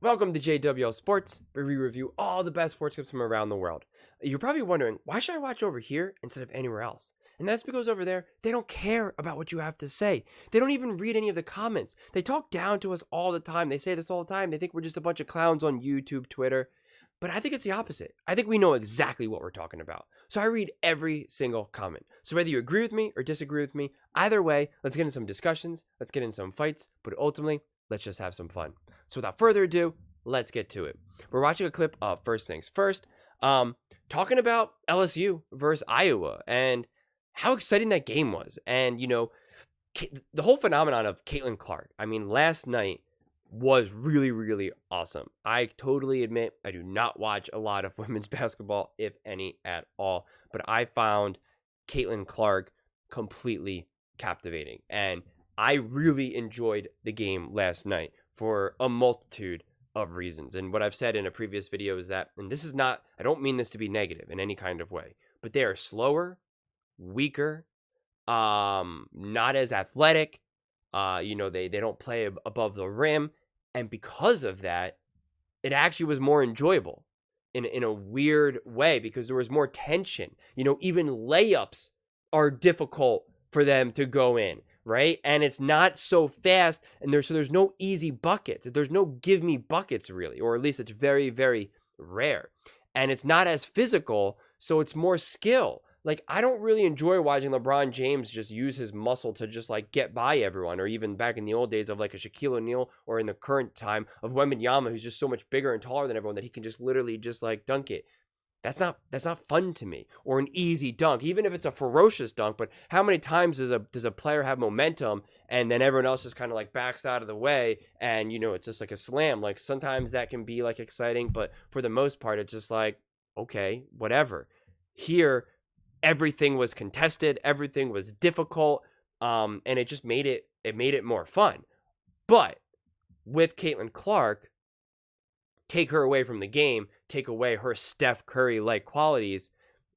Welcome to JWL Sports, where we review all the best sports clips from around the world. You're probably wondering, why should I watch over here instead of anywhere else? And that's because over there, they don't care about what you have to say. They don't even read any of the comments. They talk down to us all the time. They say this all the time. They think we're just a bunch of clowns on YouTube, Twitter. But I think it's the opposite. I think we know exactly what we're talking about. So I read every single comment. So whether you agree with me or disagree with me, either way, let's get in some discussions, let's get in some fights, but ultimately, let's just have some fun. So without further ado, let's get to it. We're watching a clip of First Things First, talking about LSU versus Iowa and how exciting that game was. And, you know, the whole phenomenon of Caitlin Clark. I mean, last night was really, really awesome. I totally admit I do not watch a lot of women's basketball, if any at all. But I found Caitlin Clark completely captivating. And I really enjoyed the game last night for a multitude of reasons. And what I've said in a previous video is that, and this is not, I don't mean this to be negative in any kind of way, but they are slower, weaker, not as athletic. They don't play above the rim. And because of that, it actually was more enjoyable in a weird way because there was more tension. You know, even layups are difficult for them to go in. Right? And it's not so fast, and there's no easy buckets. There's no give me buckets really, or at least it's very, very rare. And it's not as physical, so it's more skill. Like, I don't really enjoy watching LeBron James just use his muscle to just like get by everyone, or even back in the old days of like a Shaquille O'Neal, or in the current time of Wembanyama, who's just so much bigger and taller than everyone that he can just literally just like dunk it. That's not fun to me. Or an easy dunk, even if it's a ferocious dunk. But how many times does a player have momentum and then everyone else just kind of like backs out of the way and, you know, it's just like a slam? Like, sometimes that can be like exciting, but for the most part, it's just like, okay, whatever. Here, everything was contested, everything was difficult, and it just made it more fun. But with Caitlin Clark, take her away from the game, take away her Steph Curry-like qualities,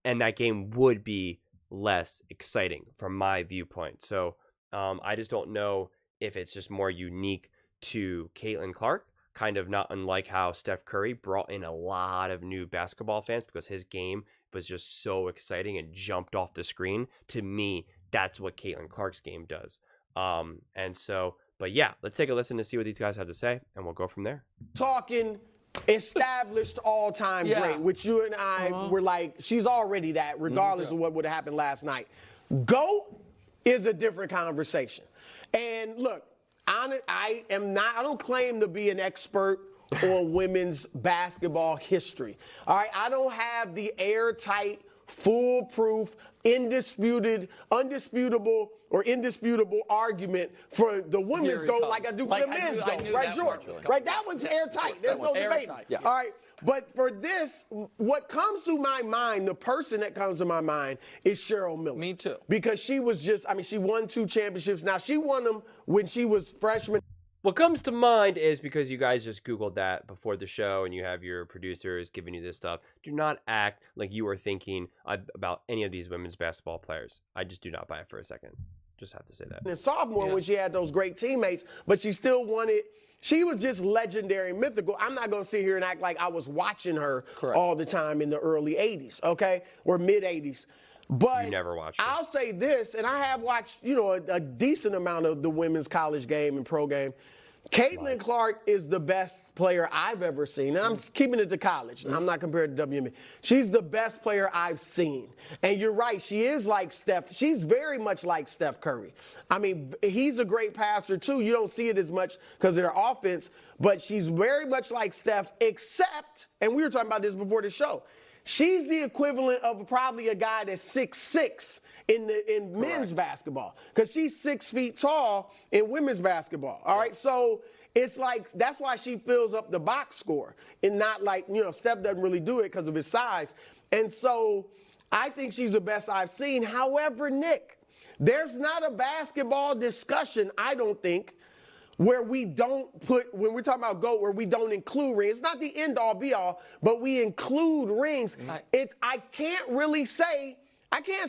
and that game would be less exciting from my viewpoint. So I just don't know if it's just more unique to Caitlin Clark, kind of not unlike how Steph Curry brought in a lot of new basketball fans because his game was just so exciting and jumped off the screen. To me, that's what Caitlin Clark's game does. But yeah, let's take a listen to see what these guys have to say, and we'll go from there. Talking established all-time great, which you and I were like, she's already that, regardless of what would have happened last night. GOAT is a different conversation. And look, I don't claim to be an expert on women's basketball history. All right, I don't have the airtight, foolproof, undisputable argument for the women's GOAT like I do for the men's GOAT, right, George? Right, that one's airtight. There's no debate. Yeah. All right, but for this, what comes to my mind, the person that comes to my mind is Cheryl Miller. Me too. Because she was just, I mean, she won 2 championships. Now, she won them when she was freshman. What comes to mind is because you guys just Googled that before the show and you have your producers giving you this stuff. Do not act like you are thinking about any of these women's basketball players. I just do not buy it for a second. Just have to say that. In sophomore, when she had those great teammates, but she still won it. She was just legendary and mythical. I'm not going to sit here and act like I was watching her all the time in the early 80s, okay, or mid 80s. But you never watched her. I'll say this, and I have watched, you know, a decent amount of the women's college game and pro game. Caitlin Clark is the best player I've ever seen. And I'm keeping it to college. And I'm not compared to WNBA. She's the best player I've seen. And you're right. She is like Steph. She's very much like Steph Curry. I mean, he's a great passer, too. You don't see it as much because of their offense. But she's very much like Steph, except, and we were talking about this before the show, she's the equivalent of probably a guy that's 6'6" in men's basketball, because she's 6 feet tall in women's basketball. All right, so it's like that's why she fills up the box score, and not like, you know, Steph doesn't really do it because of his size. And so I think she's the best I've seen. However, Nick, there's not a basketball discussion, I don't think, where we don't put, when we're talking about GOAT, where we don't include rings. It's not the end-all, be-all, but we include rings. I can't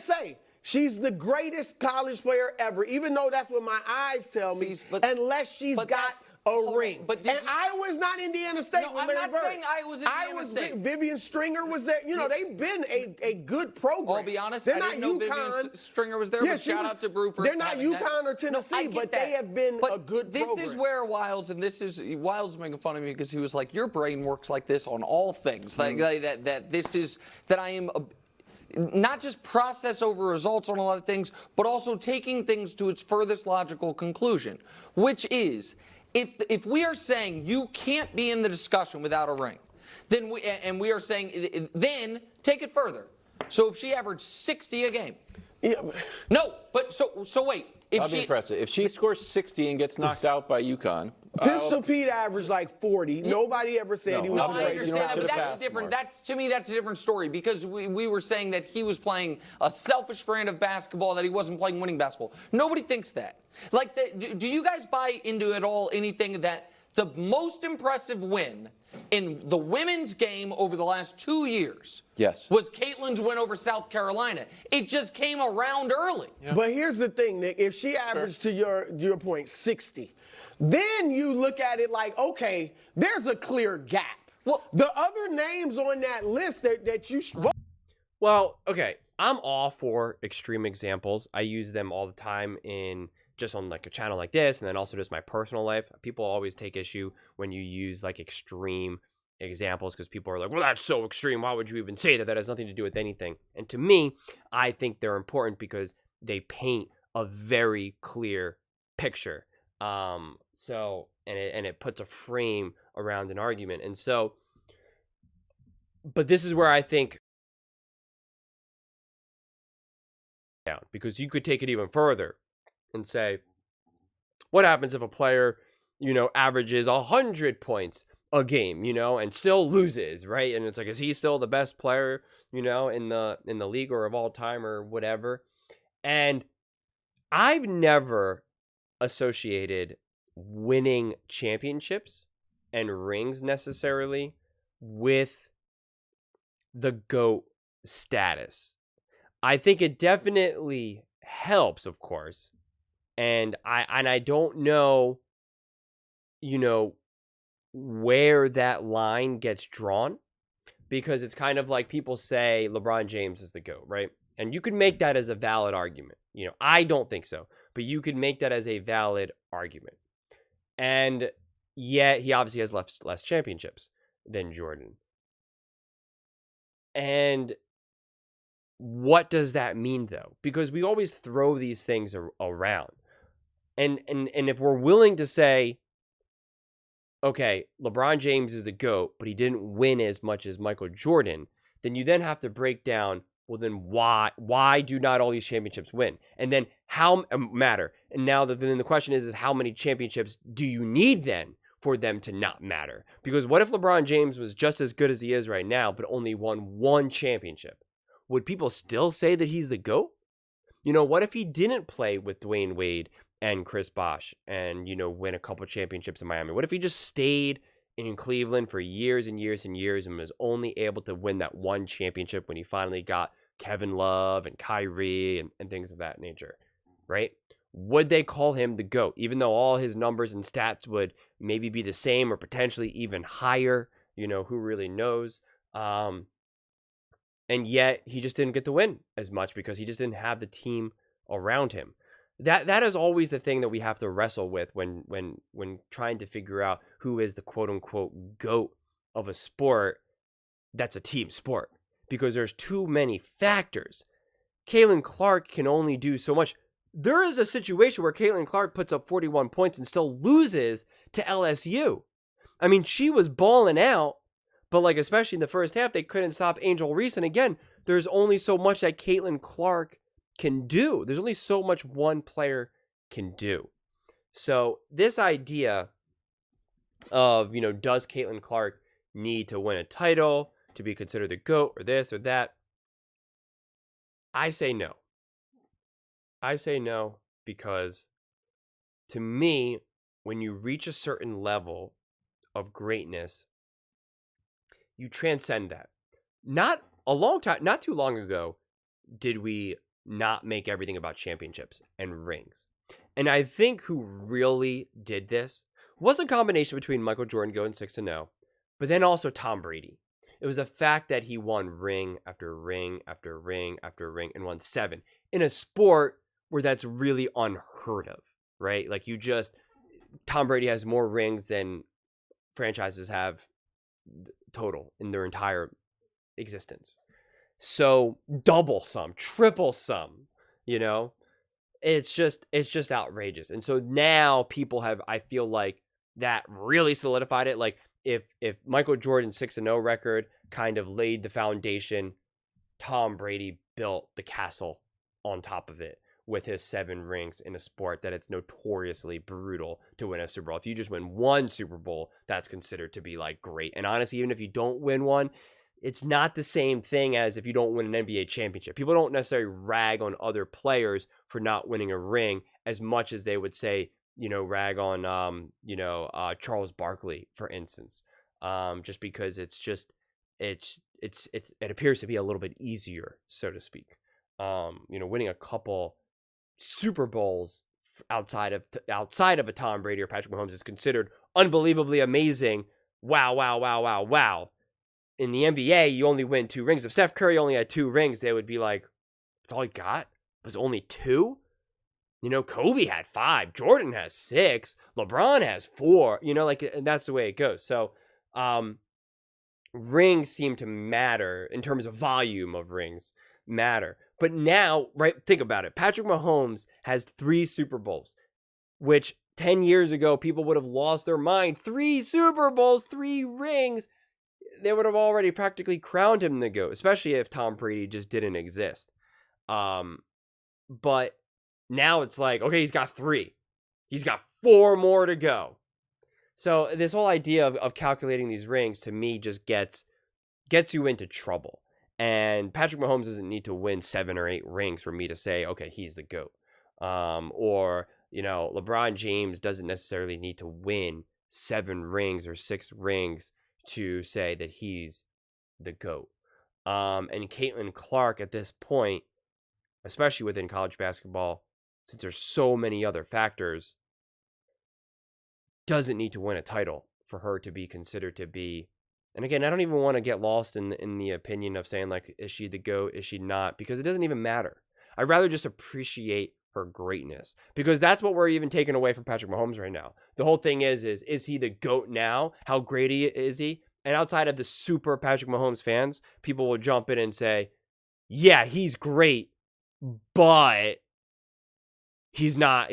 say she's the greatest college player ever, even though that's what my eyes tell me, unless she's got a ring. But and Iowa's not Indiana State No, with I'm Larry not Bird. saying Iowa's Indiana State. Vivian Stringer was there. You know, they've been a good program. I'll be honest, they're I not didn't know UConn. Vivian Stringer was there, but shout out to Brew for They're not having UConn or that. Tennessee, No, but they have been a good this program. is where Wilds, and Wilds making fun of me because he was like, your brain works like this on all things. That I am not just process over results on a lot of things, but also taking things to its furthest logical conclusion, which is if we are saying you can't be in the discussion without a ring, then we are saying then take it further. So if she averaged 60 a game, no, but so wait. That'd be impressive. If she scores 60 and gets knocked out by UConn. Pistol Pete averaged like 40. Nobody ever said he was No, great. I understand that, but that's a pass different. mark. To me, that's a different story because we were saying that he was playing a selfish brand of basketball, that he wasn't playing winning basketball. Nobody thinks that. Like, do you guys buy into at all anything that the most impressive win in the women's game over the last 2 years was Caitlin's win over South Carolina? It just came around early. Yeah. But here's the thing, Nick. If she averaged, to your point, 60, then you look at it like, okay, there's a clear gap. Well, the other names on that list that you... Well, okay, I'm all for extreme examples. I use them all the time just on like a channel like this, and then also just my personal life. People always take issue when you use like extreme examples because people are like, well, that's so extreme. Why would you even say that? That has nothing to do with anything. And to me, I think they're important because they paint a very clear picture. And it puts a frame around an argument. And so, but this is where I think down, because you could take it even further and say, what happens if a player, averages 100 points a game, and still loses, right? And it's like, is he still the best player, in the league or of all time or whatever? And I've never associated winning championships and rings necessarily with the GOAT status. I think it definitely helps, of course. And I don't know, where that line gets drawn, because it's kind of like people say LeBron James is the GOAT, right? And you could make that as a valid argument. I don't think so, but you could make that as a valid argument. And yet he obviously has less championships than Jordan. And what does that mean, though? Because we always throw these things around. And if we're willing to say, okay, LeBron James is the GOAT, but he didn't win as much as Michael Jordan, then you then have to break down, well, then why do not all these championships win? And then how matter? And now then the question is how many championships do you need then for them to not matter? Because what if LeBron James was just as good as he is right now, but only won one championship? Would people still say that he's the GOAT? What if he didn't play with Dwayne Wade and Chris Bosh and, win a couple championships in Miami? What if he just stayed in Cleveland for years and years and years and was only able to win that one championship when he finally got Kevin Love and Kyrie and things of that nature, right? Would they call him the GOAT, even though all his numbers and stats would maybe be the same or potentially even higher? Who really knows? And yet he just didn't get to win as much because he just didn't have the team around him. That is always the thing that we have to wrestle with when trying to figure out who is the quote unquote GOAT of a sport that's a team sport, because there's too many factors. Caitlin Clark can only do so much. There is a situation where Caitlin Clark puts up 41 points and still loses to LSU. I mean, she was balling out, but especially in the first half, they couldn't stop Angel Reese. And again, there's only so much that Caitlin Clark can do. There's only so much one player can do. So this idea of, does Caitlin Clark need to win a title to be considered the GOAT or this or that? I say no. I say no because to me, when you reach a certain level of greatness, you transcend that. Not too long ago, did we not make everything about championships and rings. And I think who really did this was a combination between Michael Jordan going 6-0, but then also Tom Brady. It was the fact that he won ring after ring after ring after ring and won 7 in a sport where that's really unheard of, right? Like Tom Brady has more rings than franchises have total in their entire existence. So double sum, triple sum, it's just outrageous. And so now people have, I feel like that really solidified it. Like if Michael Jordan's 6-0 record kind of laid the foundation, Tom Brady built the castle on top of it with his 7 rings in a sport that it's notoriously brutal to win a Super Bowl. If you just win one Super Bowl, that's considered to be like great. And honestly, even if you don't win one, it's not the same thing as if you don't win an NBA championship. People don't necessarily rag on other players for not winning a ring as much as they would say, rag on, Charles Barkley, for instance, just because it appears to be a little bit easier, so to speak. Winning a couple Super Bowls outside of a Tom Brady or Patrick Mahomes is considered unbelievably amazing. Wow, wow, wow, wow, wow. In the NBA, you only win 2 rings. If Steph Curry only had 2 rings, they would be like, that's all he got? Was only 2? Kobe had 5. Jordan has 6. LeBron has 4. And that's the way it goes. So, rings seem to matter in terms of volume of rings matter. But now, right, think about it. Patrick Mahomes has 3 Super Bowls, which 10 years ago, people would have lost their mind. 3 Super Bowls, 3 rings. They would have already practically crowned him the GOAT, especially if Tom Brady just didn't exist. But now it's like, okay, he's got 3. He's got 4 more to go. So this whole idea of calculating these rings, to me, just gets you into trouble. And Patrick Mahomes doesn't need to win 7 or 8 rings for me to say, okay, he's the GOAT. Or LeBron James doesn't necessarily need to win 7 rings or 6 rings to say that he's the GOAT. And Caitlin Clark at this point, especially within college basketball, since there's so many other factors, doesn't need to win a title for her to be considered to be. And again, I don't even want to get lost in the opinion of saying, like, is she the GOAT? Is she not? Because it doesn't even matter. I'd rather just appreciate her greatness, because that's what we're even taking away from Patrick Mahomes right now. The whole thing is he the GOAT now? How great is he? And outside of the super Patrick Mahomes fans, people will jump in and say, yeah, he's great, but he's not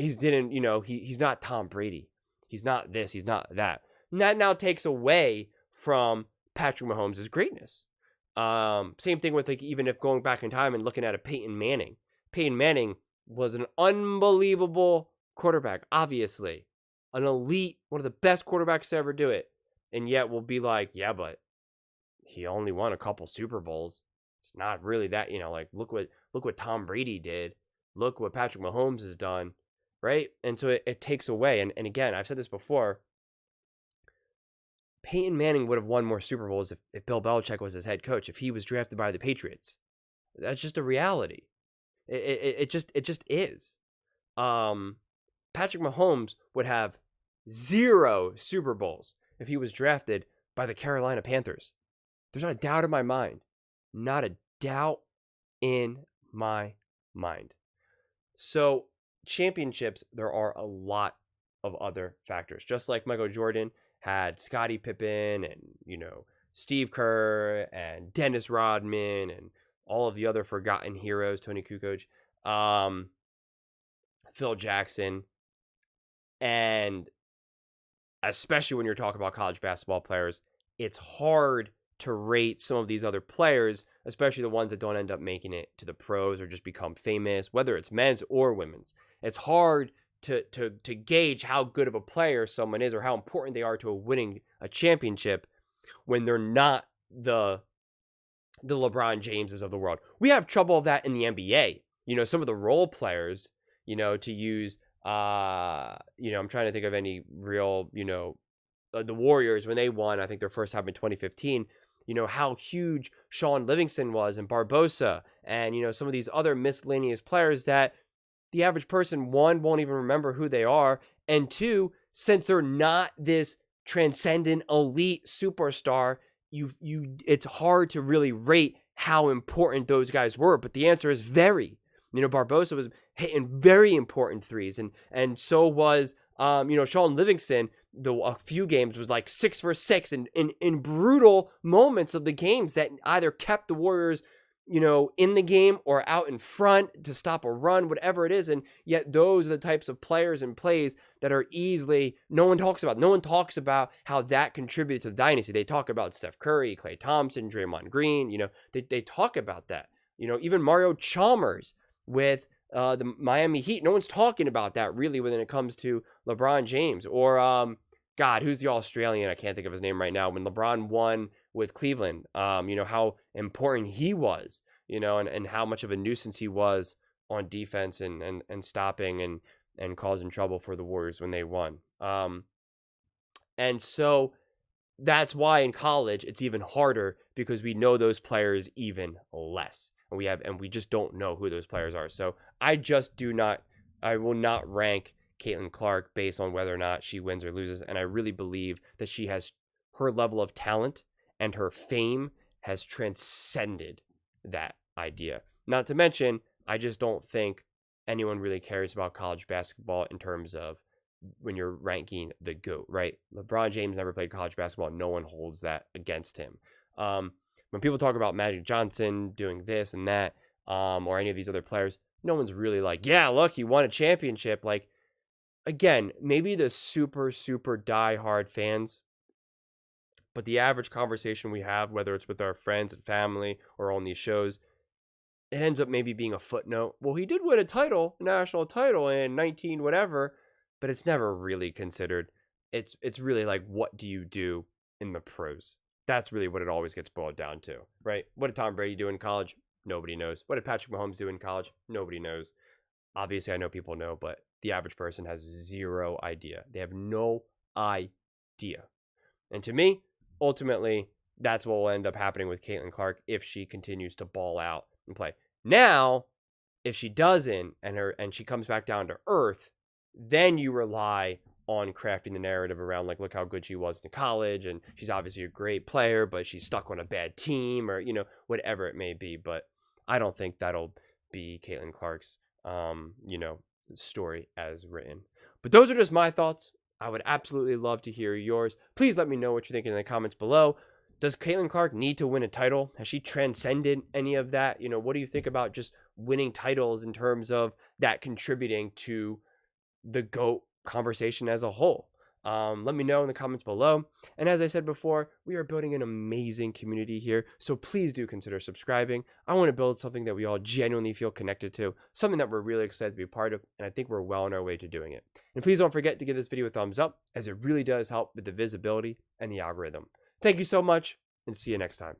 Tom Brady. He's not this, he's not that. And that now takes away from Patrick Mahomes' greatness. Same thing with, like, even if going back in time and looking at a Peyton Manning. Peyton Manning was an unbelievable quarterback, obviously. An elite, one of the best quarterbacks to ever do it. And yet we'll be like, yeah, but he only won a couple Super Bowls. It's not really that, like, look what Tom Brady did. Look what Patrick Mahomes has done, right? And so it takes away. And again, I've said this before, Peyton Manning would have won more Super Bowls if Bill Belichick was his head coach, if he was drafted by the Patriots. That's just a reality. It just is. Patrick Mahomes would have 0 Super Bowls if he was drafted by the Carolina Panthers. There's not a doubt in my mind. Not a doubt in my mind. So championships, there are a lot of other factors. Just like Michael Jordan had Scottie Pippen and, Steve Kerr and Dennis Rodman and all of the other forgotten heroes, Tony Kukoc, Phil Jackson, and especially when you're talking about college basketball players, it's hard to rate some of these other players, especially the ones that don't end up making it to the pros or just become famous, whether it's men's or women's. It's hard to gauge how good of a player someone is or how important they are to winning a championship when they're not the LeBron Jameses of the world. We have trouble of that in the NBA. Some of the role players, to use, I'm trying to think of any real, the Warriors, when they won, I think their first time in 2015, how huge Sean Livingston was and Barbosa and, some of these other miscellaneous players that the average person, 1, won't even remember who they are, and 2, since they're not this transcendent elite superstar, it's hard to really rate how important those guys were. But the answer is very. Barbosa was hitting very important threes, and so was Sean Livingston. A few games was like 6 for 6 in brutal moments of the games that either kept the Warriors in the game or out in front to stop a run, whatever it is. And yet those are the types of players and plays that are easily, no one talks about. No one talks about how that contributed to the dynasty. They talk about Steph Curry, Klay Thompson, Draymond Green. They talk about that. Even Mario Chalmers with the Miami Heat. No one's talking about that really when it comes to LeBron James or, God, who's the Australian? I can't think of his name right now. When LeBron won with Cleveland, how important he was, and how much of a nuisance he was on defense and stopping and causing trouble for the Warriors when they won. And so that's why in college it's even harder, because we know those players even less. And we just don't know who those players are. So I will not rank Caitlin Clark based on whether or not she wins or loses. And I really believe that she has her level of talent and her fame has transcended that idea. Not to mention, I just don't think anyone really cares about college basketball in terms of when you're ranking the GOAT, right? LeBron James never played college basketball. No one holds that against him. When people talk about Magic Johnson doing this and that, or any of these other players, no one's really like, yeah, look, he won a championship. Like, again, maybe the super, super diehard fans, but the average conversation we have, whether it's with our friends and family or on these shows, it ends up maybe being a footnote. Well, he did win a national title in 19 whatever, but it's never really considered. It's really like, what do you do in the pros? That's really what it always gets boiled down to, right? What did Tom Brady do in college? Nobody knows. What did Patrick Mahomes do in college? Nobody knows. Obviously, I know people know, but the average person has zero idea. They have no idea. And to me, ultimately, that's what will end up happening with Caitlin Clark if she continues to ball out and play. Now, if she doesn't and she comes back down to earth, then you rely on crafting the narrative around, like, look how good she was in college, and she's obviously a great player, but she's stuck on a bad team, or whatever it may be. But I don't think that'll be Caitlin Clark's story as written. But those are just my thoughts. I would absolutely love to hear yours. Please let me know what you're thinking in the comments below. Does Caitlin Clark need to win a title? Has she transcended any of that? What do you think about just winning titles in terms of that contributing to the GOAT conversation as a whole? Let me know in the comments below. And as I said before, we are building an amazing community here, so please do consider subscribing. I want to build something that we all genuinely feel connected to, something that we're really excited to be a part of, and I think we're well on our way to doing it. And please don't forget to give this video a thumbs up, as it really does help with the visibility and the algorithm. Thank you so much, and see you next time.